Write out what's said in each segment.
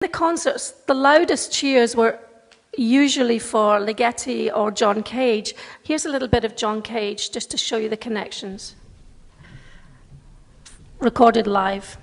The concerts, the loudest cheers were usually for Ligeti or John Cage. Here's a little bit of John Cage, just to show you the connections. Recorded live.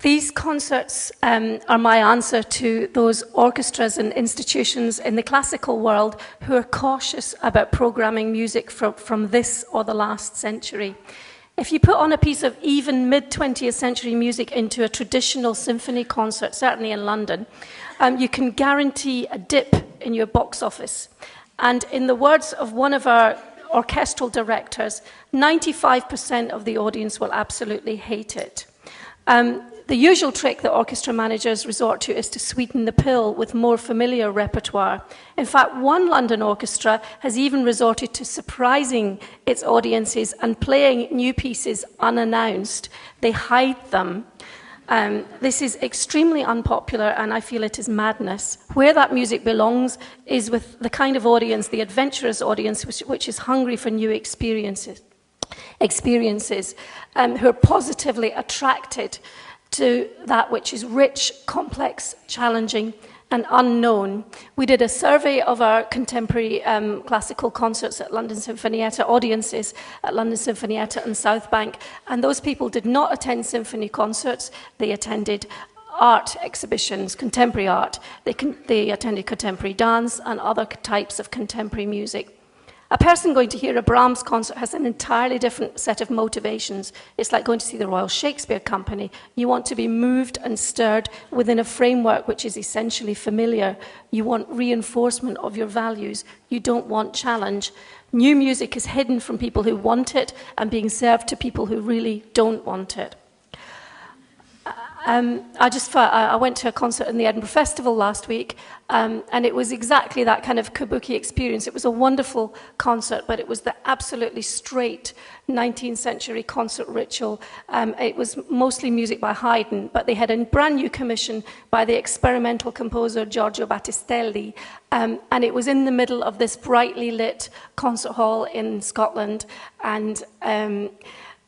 These concerts are my answer to those orchestras and institutions in the classical world who are cautious about programming music from this or the last century. If you put on a piece of even mid-20th century music into a traditional symphony concert, certainly in London, you can guarantee a dip in your box office. And in the words of one of our orchestral directors, 95% of the audience will absolutely hate it. The usual trick that orchestra managers resort to is to sweeten the pill with more familiar repertoire. In fact, one London orchestra has even resorted to surprising its audiences and playing new pieces unannounced. They hide them. This is extremely unpopular, and I feel it is madness. Where that music belongs is with the kind of audience, the adventurous audience, which is hungry for new experiences who are positively attracted to that which is rich, complex, challenging, and unknown. We did a survey of our contemporary classical concerts at London Sinfonietta, audiences at London Sinfonietta and Southbank, and those people did not attend symphony concerts. They attended art exhibitions, contemporary art. They attended contemporary dance and other types of contemporary music. A person going to hear a Brahms concert has an entirely different set of motivations. It's like going to see the Royal Shakespeare Company. You want to be moved and stirred within a framework which is essentially familiar. You want reinforcement of your values. You don't want challenge. New music is hidden from people who want it and being served to people who really don't want it. I went to a concert in the Edinburgh Festival last week, and it was exactly that kind of kabuki experience. It was a wonderful concert, but it was the absolutely straight 19th century concert ritual. It was mostly music by Haydn, but they had a brand new commission by the experimental composer Giorgio Battistelli, and it was in the middle of this brightly lit concert hall in Scotland, and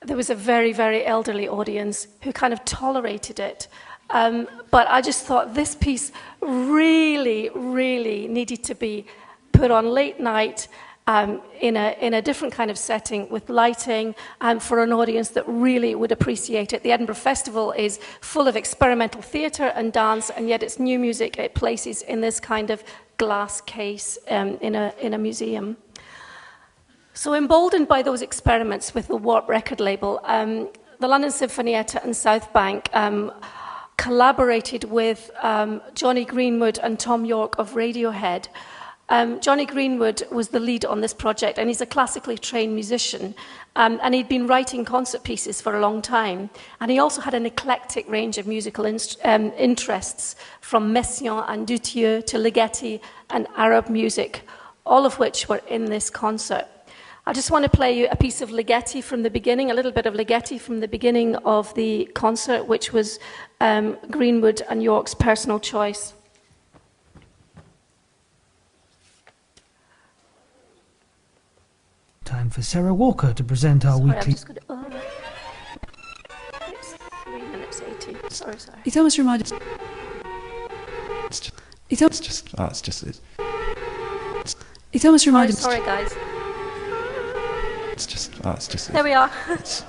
there was a very, very elderly audience who kind of tolerated it. But I just thought this piece really, really needed to be put on late night in a different kind of setting with lighting for an audience that really would appreciate it. The Edinburgh Festival is full of experimental theatre and dance, and yet it's new music it places in this kind of glass case in a museum. So emboldened by those experiments with the Warp record label, the London Sinfonietta and Southbank collaborated with Johnny Greenwood and Tom York of Radiohead. Johnny Greenwood was the lead on this project, and he's a classically trained musician, and he'd been writing concert pieces for a long time. And he also had an eclectic range of musical interests, from Messiaen and Dutilleux to Ligeti and Arab music, all of which were in this concert. I just want to play you a piece of Ligeti from the beginning, a little bit of Ligeti from the beginning of the concert, which was Greenwood and York's personal choice. Time for Sarah Walker to present our weekly... It's 3 minutes 80. Sorry. It almost reminded... It almost reminded... Sorry, guys. It's just That's just... There we are. It's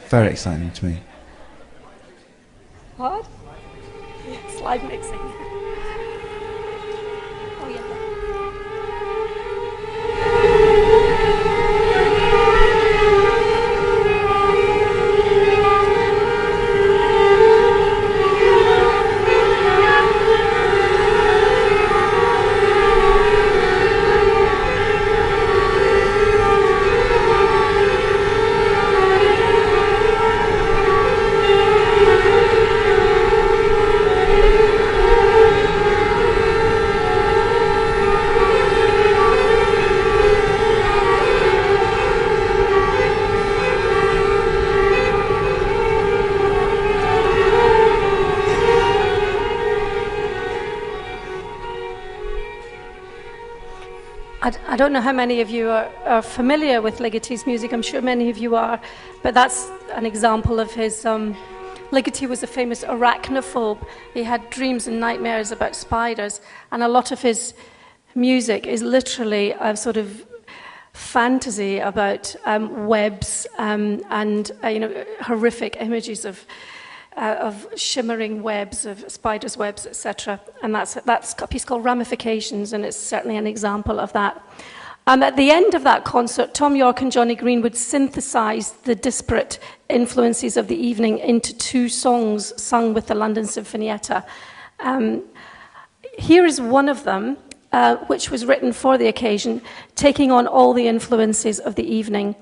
very exciting to me. What? Yeah, slide mixing. Oh, yeah. I don't know how many of you are familiar with Ligeti's music. I'm sure many of you are, but that's an example of his... Ligeti was a famous arachnophobe. He had dreams and nightmares about spiders, and a lot of his music is literally a sort of fantasy about webs and horrific images of shimmering webs, of spiders' webs, etc. And that's a piece called Ramifications, and it's certainly an example of that. At the end of that concert, Tom York and Johnny Greenwood synthesized the disparate influences of the evening into 2 songs sung with the London Sinfonietta. Here is one of them, which was written for the occasion, taking on all the influences of the evening.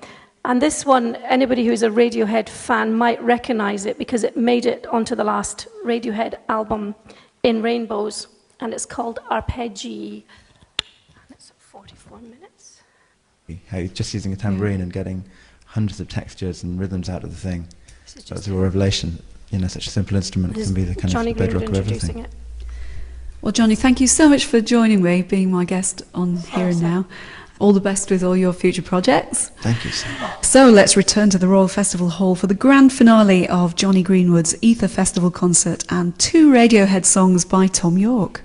And this one, anybody who's a Radiohead fan might recognize it because it made it onto the last Radiohead album, In Rainbows, and it's called Arpeggi. And it's 44 minutes. How he's just using a tambourine and getting hundreds of textures and rhythms out of the thing. That's a real revelation. Such a simple instrument can be the kind Johnny of bedrock of Greenwood everything. it. Well, Johnny, thank you so much for joining me, being my guest on Here and Now. All the best with all your future projects. Thank you so much. So let's return to the Royal Festival Hall for the grand finale of Johnny Greenwood's Ether Festival concert and 2 Radiohead songs by Tom York.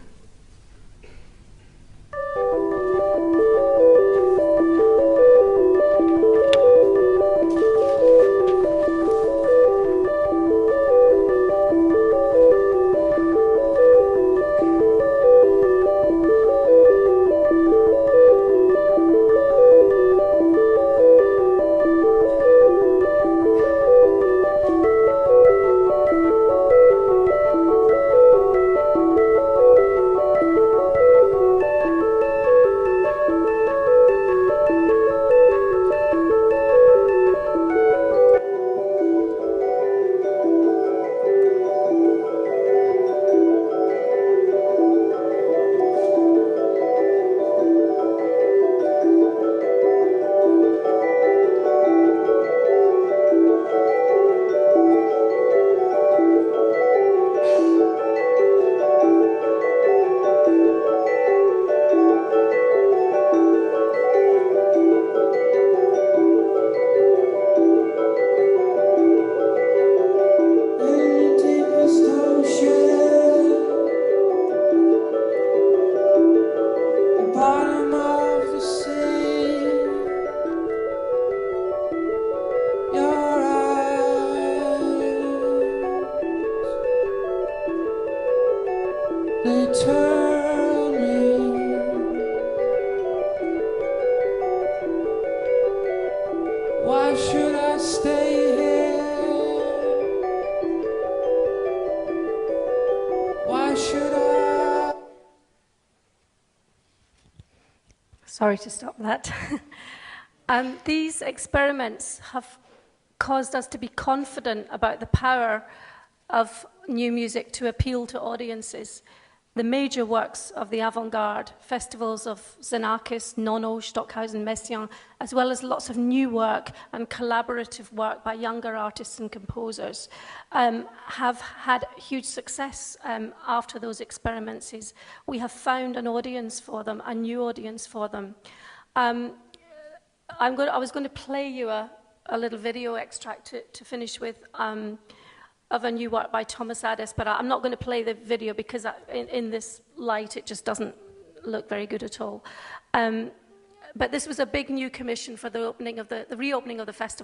Why should I stay here? Why should I? Sorry to stop that. These experiments have caused us to be confident about the power of new music to appeal to audiences. The major works of the avant-garde, festivals of Xenakis, Nono, Stockhausen, Messiaen, as well as lots of new work and collaborative work by younger artists and composers, have had huge success after those experiments. We have found an audience for them, a new audience for them. I was going to play you a little video extract to finish with, of a new work by Thomas Addis, but I'm not going to play the video because in this light it just doesn't look very good at all. but this was a big new commission for the reopening of the festival.